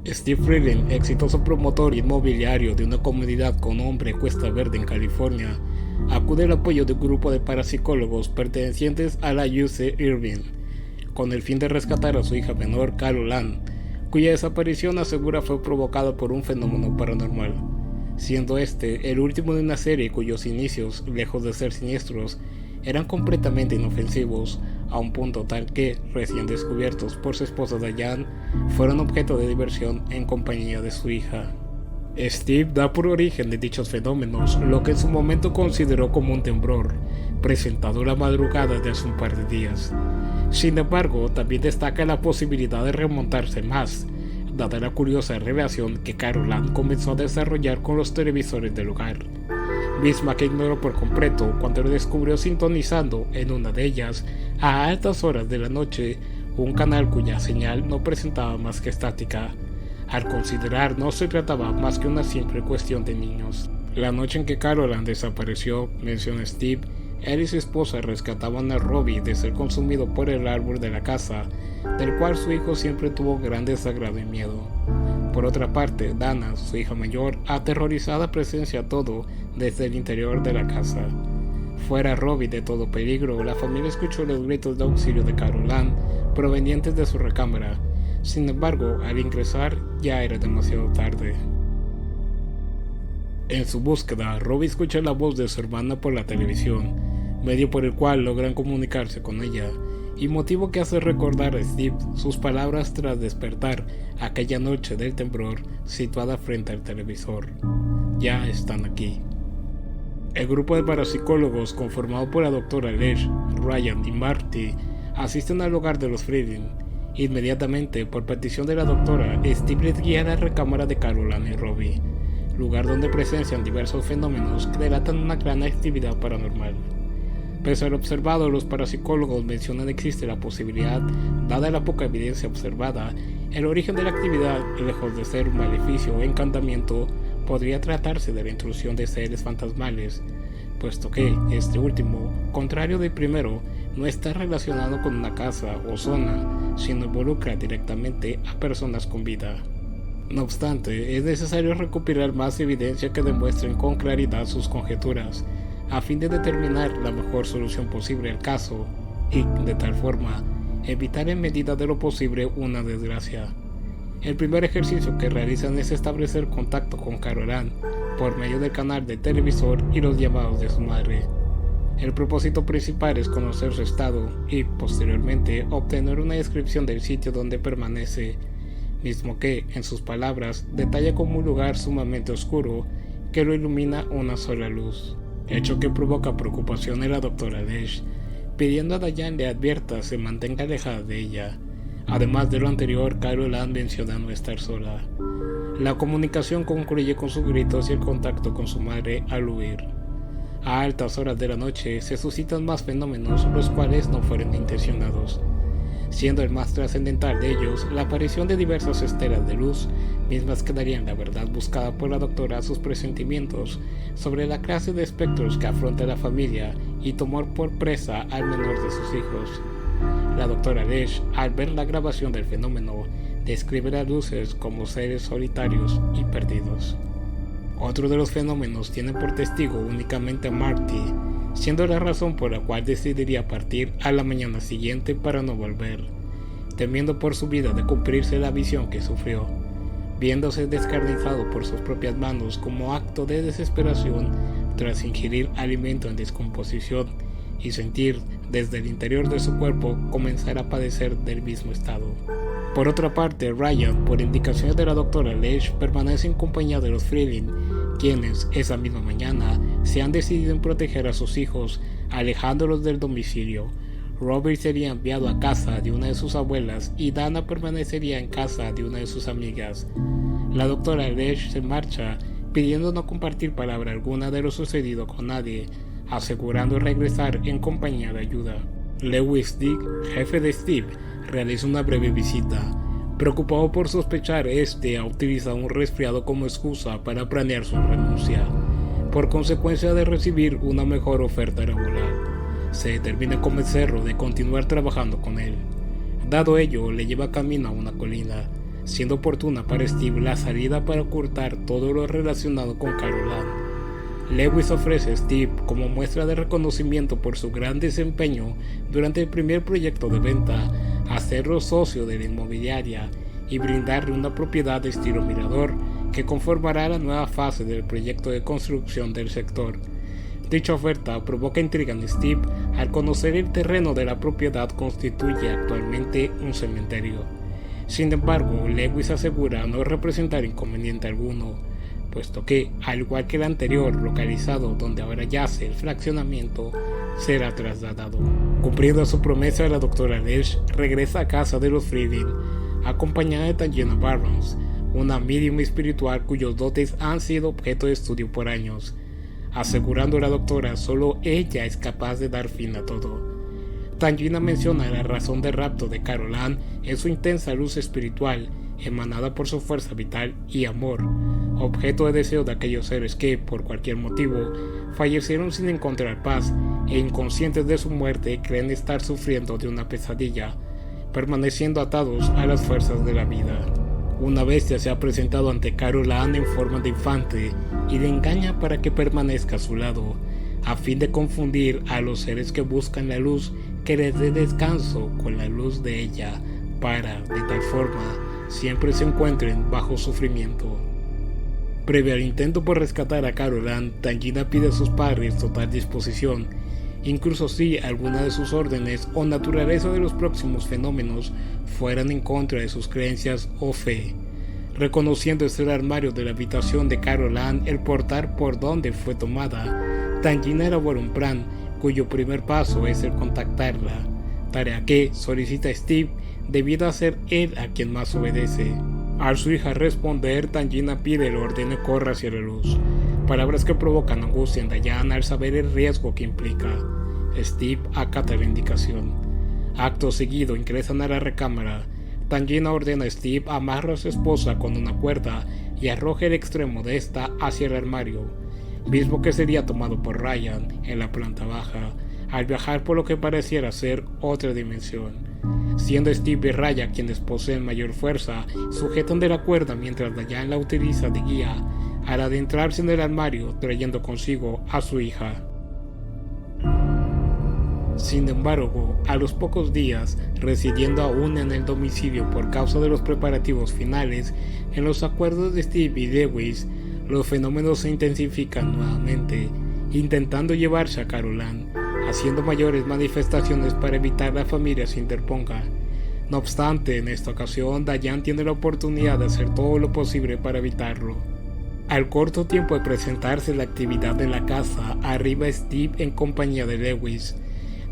Steve Freeland, exitoso promotor inmobiliario de una comunidad con nombre Cuesta Verde en California, acude al apoyo de un grupo de parapsicólogos pertenecientes a la UC Irvine, con el fin de rescatar a su hija menor, Carol Ann, cuya desaparición asegura fue provocada por un fenómeno paranormal, siendo este el último de una serie cuyos inicios, lejos de ser siniestros, eran completamente inofensivos, a un punto tal que, recién descubiertos por su esposa Diane, fueron objeto de diversión en compañía de su hija. Steve da por origen de dichos fenómenos lo que en su momento consideró como un temblor, presentado la madrugada de hace un par de días. Sin embargo, también destaca la posibilidad de remontarse más, dada la curiosa relación que Carol Ann comenzó a desarrollar con los televisores del hogar, misma que ignoró por completo cuando lo descubrió sintonizando en una de ellas, a altas horas de la noche, un canal cuya señal no presentaba más que estática, al considerar no se trataba más que una simple cuestión de niños. La noche en que Carol Ann desapareció, menciona Steve, él y su esposa rescataban a Robbie de ser consumido por el árbol de la casa, del cual su hijo siempre tuvo gran desagrado y miedo. Por otra parte, Dana, su hija mayor, aterrorizada presencia todo desde el interior de la casa. Fuera Robbie de todo peligro, la familia escuchó los gritos de auxilio de Carol Ann provenientes de su recámara. Sin embargo, al ingresar ya era demasiado tarde. En su búsqueda, Robbie escucha la voz de su hermana por la televisión, medio por el cual logran comunicarse con ella, y motivo que hace recordar a Steve sus palabras tras despertar aquella noche del temblor situada frente al televisor. Ya están aquí. El grupo de parapsicólogos conformado por la doctora Lesh, Ryan y Marty asisten al hogar de los Freeland. Inmediatamente, por petición de la doctora, Steve les guía a la recámara de Carol Ann y Robbie, lugar donde presencian diversos fenómenos que delatan una gran actividad paranormal. Pese a lo observado, los parapsicólogos mencionan que existe la posibilidad, dada la poca evidencia observada, el origen de la actividad, lejos de ser un maleficio o encantamiento, podría tratarse de la intrusión de seres fantasmales, puesto que este último, contrario del primero, no está relacionado con una casa o zona, sino involucra directamente a personas con vida. No obstante, es necesario recopilar más evidencia que demuestren con claridad sus conjeturas, a fin de determinar la mejor solución posible al caso y, de tal forma, evitar en medida de lo posible una desgracia. El primer ejercicio que realizan es establecer contacto con Carol Ann por medio del canal de televisor y los llamados de su madre. El propósito principal es conocer su estado y, posteriormente, obtener una descripción del sitio donde permanece, mismo que, en sus palabras, detalla como un lugar sumamente oscuro que lo ilumina una sola luz, hecho que provoca preocupación en la doctora Lesh, pidiendo a Diane le advierta se mantenga alejada de ella. Además de lo anterior, Carol Ann menciona no estar sola. La comunicación concluye con sus gritos y el contacto con su madre al huir. A altas horas de la noche se suscitan más fenómenos, los cuales no fueron intencionados, siendo el más trascendental de ellos la aparición de diversas estelas de luz, mismas que darían la verdad buscada por la doctora a sus presentimientos sobre la clase de espectros que afronta la familia y tomar por presa al menor de sus hijos. La doctora Lesh, al ver la grabación del fenómeno, describe las luces como seres solitarios y perdidos. Otro de los fenómenos tiene por testigo únicamente a Marty, siendo la razón por la cual decidiría partir a la mañana siguiente para no volver, temiendo por su vida de cumplirse la visión que sufrió, viéndose descarnizado por sus propias manos como acto de desesperación tras ingerir alimento en descomposición y sentir desde el interior de su cuerpo comenzar a padecer del mismo estado. Por otra parte, Ryan, por indicaciones de la doctora Lesh, permanece en compañía de los Freeland, quienes, esa misma mañana, se han decidido en proteger a sus hijos, alejándolos del domicilio. Robert sería enviado a casa de una de sus abuelas y Dana permanecería en casa de una de sus amigas. La doctora Lesh se marcha, pidiendo no compartir palabra alguna de lo sucedido con nadie, asegurando regresar en compañía de ayuda. Lewis Dick, jefe de Steve, realiza una breve visita. Preocupado por sospechar, ha utilizado un resfriado como excusa para planear su renuncia, por consecuencia de recibir una mejor oferta laboral. Se determina convencerlo de continuar trabajando con él. Dado ello, le lleva camino a una colina, siendo oportuna para Steve la salida para ocultar todo lo relacionado con Carol Ann. Lewis ofrece a Steve como muestra de reconocimiento por su gran desempeño durante el primer proyecto de venta, hacerlo socio de la inmobiliaria y brindarle una propiedad de estilo mirador que conformará la nueva fase del proyecto de construcción del sector. Dicha oferta provoca intriga en Steve al conocer el terreno de la propiedad constituye actualmente un cementerio. Sin embargo, Lewis asegura no representar inconveniente alguno, puesto que, al igual que el anterior localizado donde ahora yace el fraccionamiento, será trasladado. Cumpliendo su promesa, la doctora Lesh regresa a casa de los Friedin, acompañada de Tangina Barnes, una medium espiritual cuyos dotes han sido objeto de estudio por años, asegurando a la doctora solo ella es capaz de dar fin a todo. Tangina menciona la razón del rapto de Carol Ann en su intensa luz espiritual, emanada por su fuerza vital y amor, objeto de deseo de aquellos seres que, por cualquier motivo, fallecieron sin encontrar paz e inconscientes de su muerte creen estar sufriendo de una pesadilla, permaneciendo atados a las fuerzas de la vida. Una bestia se ha presentado ante Carol Ann en forma de infante y le engaña para que permanezca a su lado, a fin de confundir a los seres que buscan la luz que les dé descanso con la luz de ella, para, de tal forma, siempre se encuentren bajo sufrimiento. Previo al intento por rescatar a Carol Ann, Tangina pide a sus padres total disposición, incluso si alguna de sus órdenes o naturaleza de los próximos fenómenos fueran en contra de sus creencias o fe. Reconociendo el armario de la habitación de Carol Ann el portal por donde fue tomada, Tangina elabora un plan cuyo primer paso es el contactarla, tarea que solicita a Steve debido a ser él a quien más obedece. Al su hija responder, Tangina pide el orden y corre hacia la luz, palabras que provocan angustia en Diane al saber el riesgo que implica. Steve acata la indicación. Acto seguido ingresan a la recámara. Tangina ordena a Steve amarra a su esposa con una cuerda y arroja el extremo de esta hacia el armario, mismo que sería tomado por Ryan en la planta baja, al viajar por lo que pareciera ser otra dimensión. Siendo Steve y Raya quienes poseen mayor fuerza, sujetan de la cuerda mientras Diane la utiliza de guía al adentrarse en el armario trayendo consigo a su hija. Sin embargo, a los pocos días, residiendo aún en el domicilio por causa de los preparativos finales, en los acuerdos de Steve y Lewis, los fenómenos se intensifican nuevamente, intentando llevarse a Carol Ann, haciendo mayores manifestaciones para evitar la familia se interponga. No obstante, en esta ocasión, Diane tiene la oportunidad de hacer todo lo posible para evitarlo. Al corto tiempo de presentarse la actividad en la casa, arriba Steve en compañía de Lewis.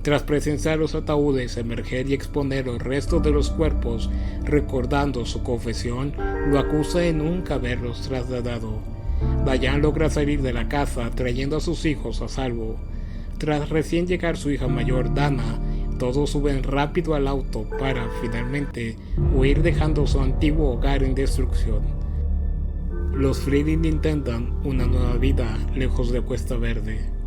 Tras presenciar los ataúdes, emerger y exponer los restos de los cuerpos, recordando su confesión, lo acusa de nunca haberlos trasladado. Diane logra salir de la casa trayendo a sus hijos a salvo. Tras recién llegar su hija mayor, Dana, todos suben rápido al auto para, finalmente, huir dejando su antiguo hogar en destrucción. Los Friedin intentan una nueva vida lejos de Cuesta Verde.